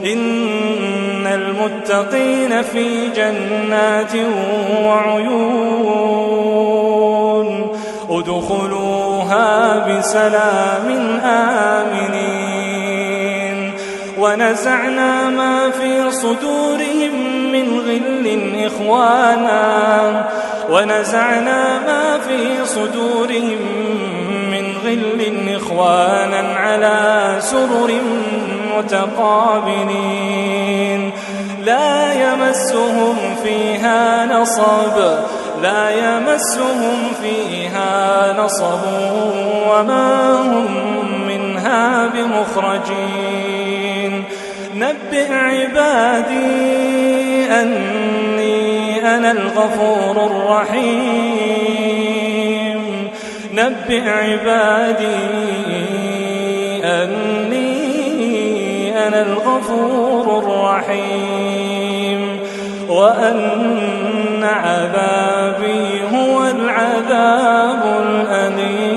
إن المتقين في جنات وعيون ادخلوها بسلام آمنين ونزعنا ما في صدورهم من غل إخوانا على سرر متقابلين لا يمسهم فيها نصب وما هم منها بمخرجين نبئ عبادي أني أنا الغفور الرحيم وأن عذابي هو العذاب الأليم.